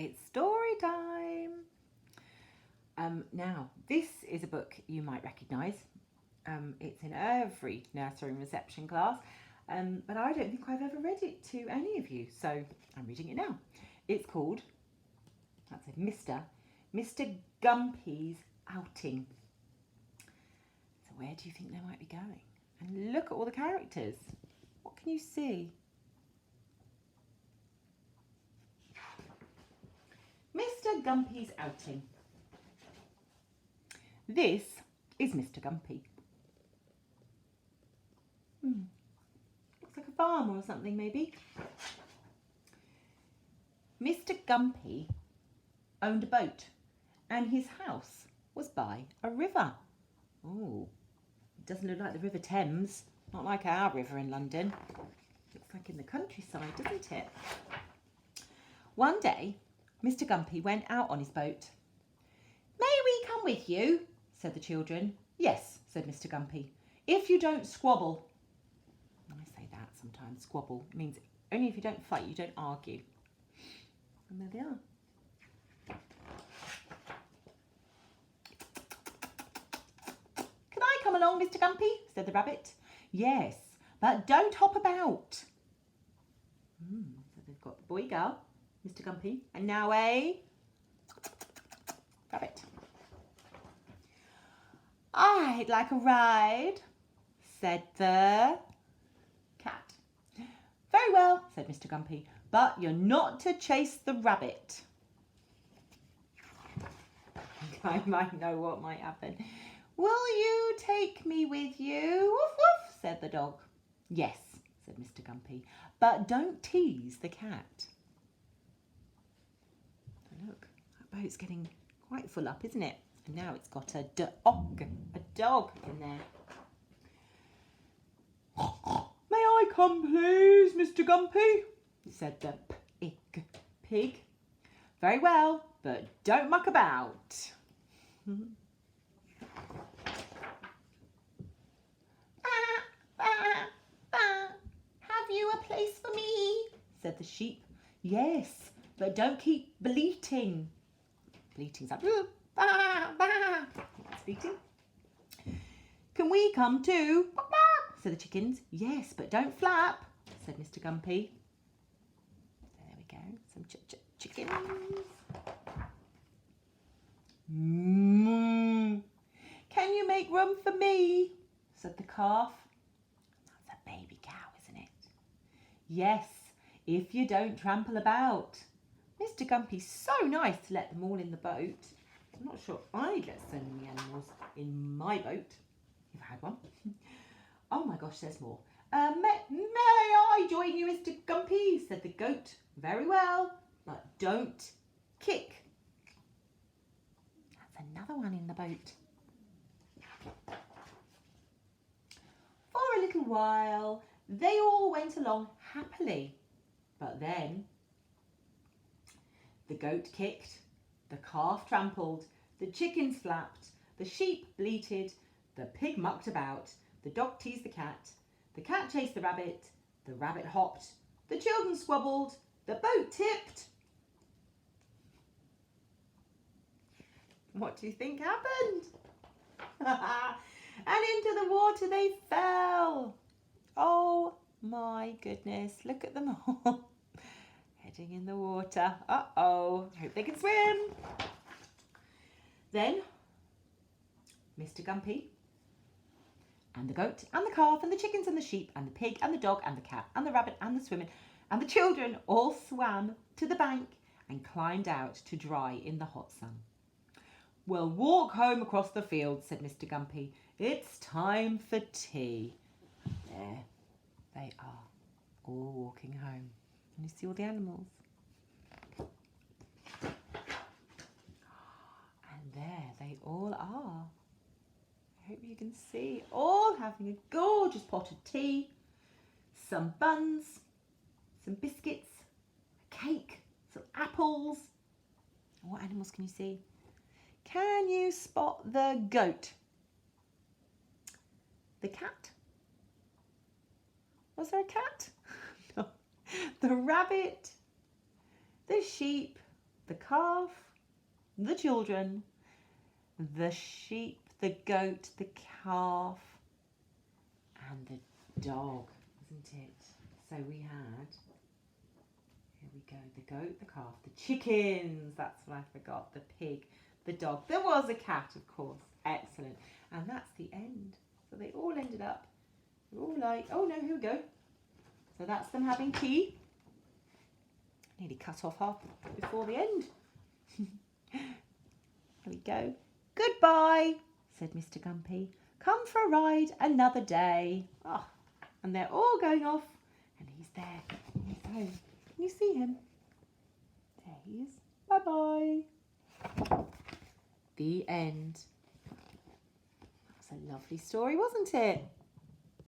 It's story time. Now, this is a book you might recognise. It's in every nursery and reception class, but I don't think I've ever read it to any of you, so I'm reading it now. It's called, that's it, Mr Gumpy's Outing. So where do you think they might be going? And look at all the characters. What can you see? Mr Gumpy's Outing. This is Mr Gumpy. Looks like a farm or something, maybe. Mr Gumpy owned a boat and his house was by a river. Oh, it doesn't look like the River Thames, not like our river in London. Looks like in the countryside, doesn't it? One day, Mr Gumpy went out on his boat. "May we come with you?" said the children. "Yes," said Mr Gumpy, "if you don't squabble." I say that sometimes, squabble. It means only if you don't fight, you don't argue. And there they are. "Can I come along, Mr Gumpy?" said the rabbit. "Yes, but don't hop about." So they've got the boy girl, Mr Gumpy, and now a rabbit. "I'd like a ride," said the cat. "Very well," said Mr Gumpy, "but you're not to chase the rabbit." I might know what might happen. "Will you take me with you?" "Woof woof," said the dog. "Yes," said Mr Gumpy, "but don't tease the cat." Look, that boat's getting quite full up, isn't it? And now it's got a dog in there. "May I come, please, Mr Gumpy?" said the pig. "Very well, but don't muck about." "Have you a place for me?" said the sheep. "Yes, but don't keep bleating." Bleating's like, "Bah, bah." That's bleating. "Can we come too?" said the chickens. "Yes, but don't flap," said Mr Gumpy. So there we go, some chickens. "Can you make room for me?" said the calf. That's a baby cow, isn't it? "Yes, if you don't trample about." Mr Gumpy's so nice to let them all in the boat. I'm not sure I'd let so many animals in my boat, if I had one. Oh my gosh, there's more. May I join you, Mr Gumpy?" said the goat. "Very well, but don't kick." That's another one in the boat. For a little while, they all went along happily. But then the goat kicked, the calf trampled, the chickens flapped, the sheep bleated, the pig mucked about, the dog teased the cat chased the rabbit hopped, the children squabbled, the boat tipped. What do you think happened? And into the water they fell. Oh my goodness, look at them all heading in the water. Uh-oh, hope they can swim. Then Mr Gumpy and the goat and the calf and the chickens and the sheep and the pig and the dog and the cat and the rabbit and the swimmer and the children all swam to the bank and climbed out to dry in the hot sun. "We'll walk home across the field," said Mr Gumpy. "It's time for tea." There they are, all walking home. And you see all the animals. And there they all are. I hope you can see, all having a gorgeous pot of tea, some buns, some biscuits, a cake, some apples. What animals can you see? Can you spot the goat? The cat? Was there a cat? No. The rabbit, the sheep, the calf, the children, the sheep, the goat, the calf, and the dog, wasn't it? So we had, here we go, the goat, the calf, the chickens, that's what I forgot, the pig, the dog. There was a cat, of course. Excellent. And that's the end. So they all ended up, all like, oh no, here we go. So that's them having tea. Nearly cut off half before the end. There we go. Goodbye, said Mr Gumpy. Come for a ride another day. Oh, and they're all going off, and he's there in his home. Can you see him? There he is. Bye-bye. The end. That was a lovely story, wasn't it?